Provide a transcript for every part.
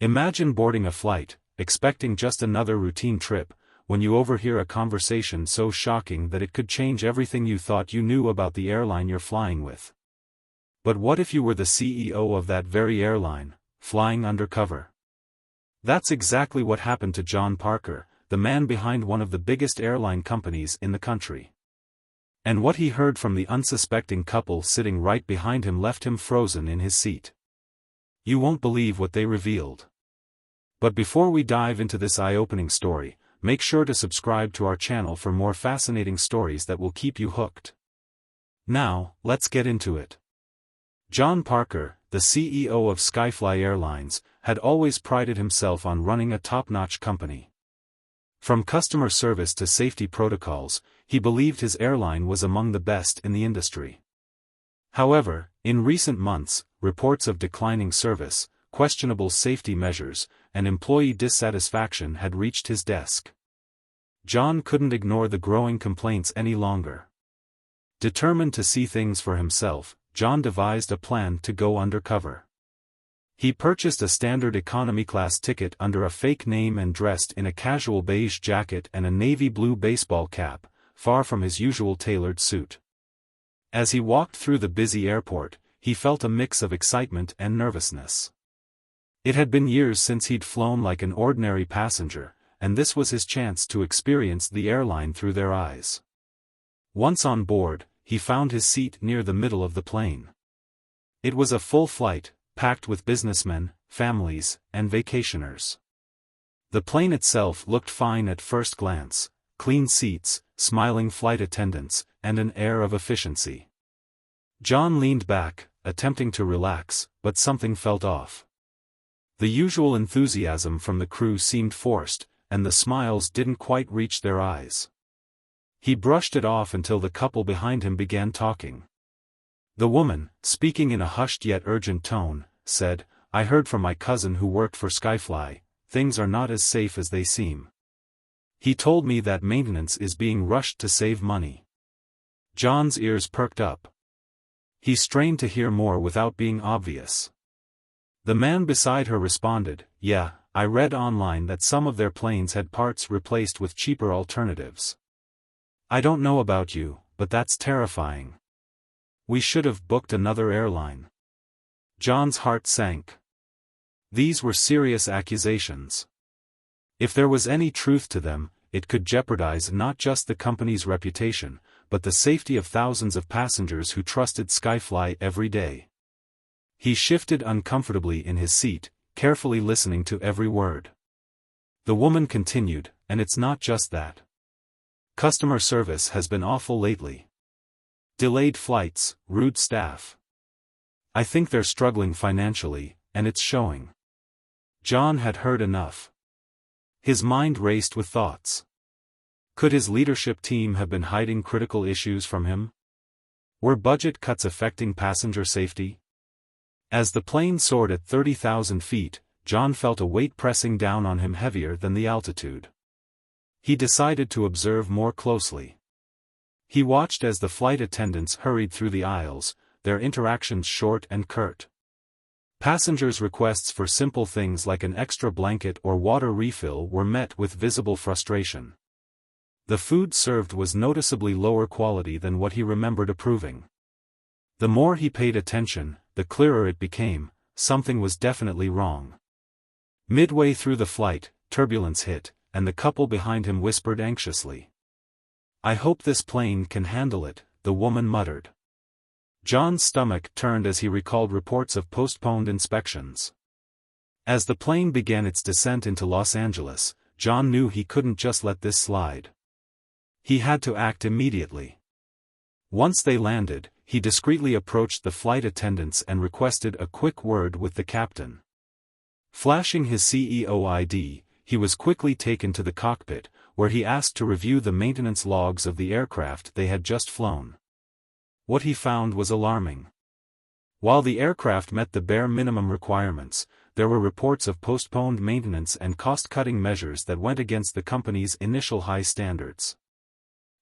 Imagine boarding a flight, expecting just another routine trip, when you overhear a conversation so shocking that it could change everything you thought you knew about the airline you're flying with. But what if you were the CEO of that very airline, flying undercover? That's exactly what happened to John Parker, the man behind one of the biggest airline companies in the country. And what he heard from the unsuspecting couple sitting right behind him left him frozen in his seat. You won't believe what they revealed. But before we dive into this eye-opening story, make sure to subscribe to our channel for more fascinating stories that will keep you hooked. Now, let's get into it. John Parker, the CEO of Skyfly Airlines, had always prided himself on running a top-notch company. From customer service to safety protocols, he believed his airline was among the best in the industry. However, in recent months, reports of declining service, questionable safety measures, and employee dissatisfaction had reached his desk. John couldn't ignore the growing complaints any longer. Determined to see things for himself, John devised a plan to go undercover. He purchased a standard economy class ticket under a fake name and dressed in a casual beige jacket and a navy blue baseball cap, far from his usual tailored suit. As he walked through the busy airport, he felt a mix of excitement and nervousness. It had been years since he'd flown like an ordinary passenger, and this was his chance to experience the airline through their eyes. Once on board, he found his seat near the middle of the plane. It was a full flight, packed with businessmen, families, and vacationers. The plane itself looked fine at first glance: clean seats, smiling flight attendants, and an air of efficiency. John leaned back, attempting to relax, but something felt off. The usual enthusiasm from the crew seemed forced, and the smiles didn't quite reach their eyes. He brushed it off until the couple behind him began talking. The woman, speaking in a hushed yet urgent tone, said, "I heard from my cousin who worked for Skyfly, things are not as safe as they seem. He told me that maintenance is being rushed to save money." John's ears perked up. He strained to hear more without being obvious. The man beside her responded, "Yeah, I read online that some of their planes had parts replaced with cheaper alternatives. I don't know about you, but that's terrifying. We should have booked another airline." John's heart sank. These were serious accusations. If there was any truth to them, it could jeopardize not just the company's reputation, but the safety of thousands of passengers who trusted Skyfly every day. He shifted uncomfortably in his seat, carefully listening to every word. The woman continued, "And it's not just that. Customer service has been awful lately. Delayed flights, rude staff. I think they're struggling financially, and it's showing." John had heard enough. His mind raced with thoughts. Could his leadership team have been hiding critical issues from him? Were budget cuts affecting passenger safety? As the plane soared at 30,000 feet, John felt a weight pressing down on him heavier than the altitude. He decided to observe more closely. He watched as the flight attendants hurried through the aisles, their interactions short and curt. Passengers' requests for simple things like an extra blanket or water refill were met with visible frustration. The food served was noticeably lower quality than what he remembered approving. The more he paid attention, the clearer it became: something was definitely wrong. Midway through the flight, turbulence hit, and the couple behind him whispered anxiously. "I hope this plane can handle it," the woman muttered. John's stomach turned as he recalled reports of postponed inspections. As the plane began its descent into Los Angeles, John knew he couldn't just let this slide. He had to act immediately. Once they landed, he discreetly approached the flight attendants and requested a quick word with the captain. Flashing his CEO ID, he was quickly taken to the cockpit, where he asked to review the maintenance logs of the aircraft they had just flown. What he found was alarming. While the aircraft met the bare minimum requirements, there were reports of postponed maintenance and cost-cutting measures that went against the company's initial high standards.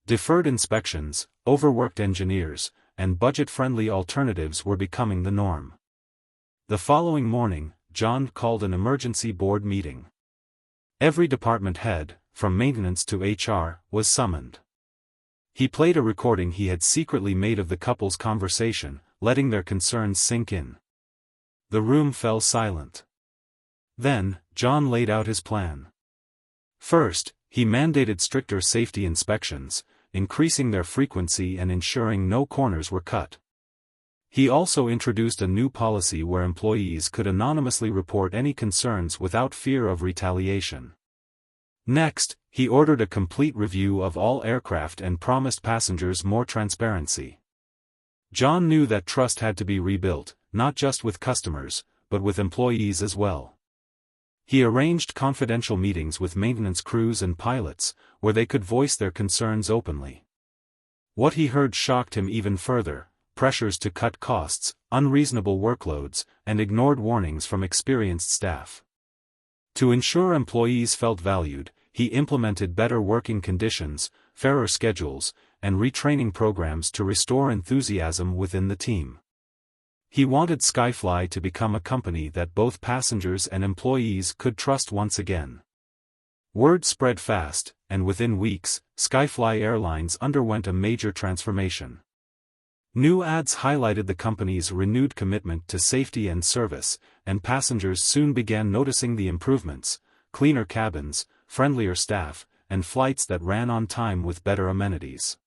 Deferred inspections, overworked engineers, and budget-friendly alternatives were becoming the norm. The following morning, John called an emergency board meeting. Every department head, from maintenance to HR, was summoned. He played a recording he had secretly made of the couple's conversation, letting their concerns sink in. The room fell silent. Then, John laid out his plan. First, he mandated stricter safety inspections, increasing their frequency and ensuring no corners were cut. He also introduced a new policy where employees could anonymously report any concerns without fear of retaliation. Next, he ordered a complete review of all aircraft and promised passengers more transparency. John knew that trust had to be rebuilt, not just with customers, but with employees as well. He arranged confidential meetings with maintenance crews and pilots, where they could voice their concerns openly. What he heard shocked him even further: pressures to cut costs, unreasonable workloads, and ignored warnings from experienced staff. To ensure employees felt valued, he implemented better working conditions, fairer schedules, and retraining programs to restore enthusiasm within the team. He wanted Skyfly to become a company that both passengers and employees could trust once again. Word spread fast, and within weeks, Skyfly Airlines underwent a major transformation. New ads highlighted the company's renewed commitment to safety and service, and passengers soon began noticing the improvements: cleaner cabins, friendlier staff, and flights that ran on time with better amenities.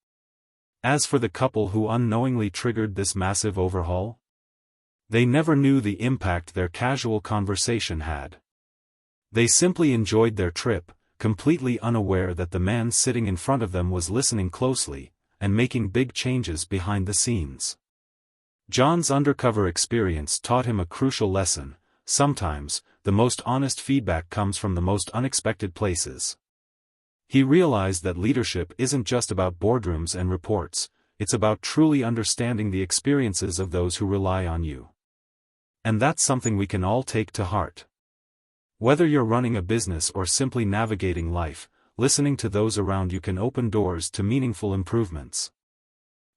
As for the couple who unknowingly triggered this massive overhaul, they never knew the impact their casual conversation had. They simply enjoyed their trip, completely unaware that the man sitting in front of them was listening closely, and making big changes behind the scenes. John's undercover experience taught him a crucial lesson: sometimes, the most honest feedback comes from the most unexpected places. He realized that leadership isn't just about boardrooms and reports, it's about truly understanding the experiences of those who rely on you. And that's something we can all take to heart. Whether you're running a business or simply navigating life, listening to those around you can open doors to meaningful improvements.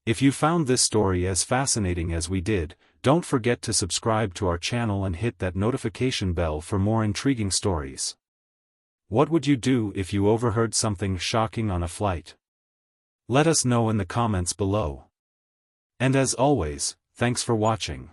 If you found this story as fascinating as we did, don't forget to subscribe to our channel and hit that notification bell for more intriguing stories. What would you do if you overheard something shocking on a flight? Let us know in the comments below. And as always, thanks for watching.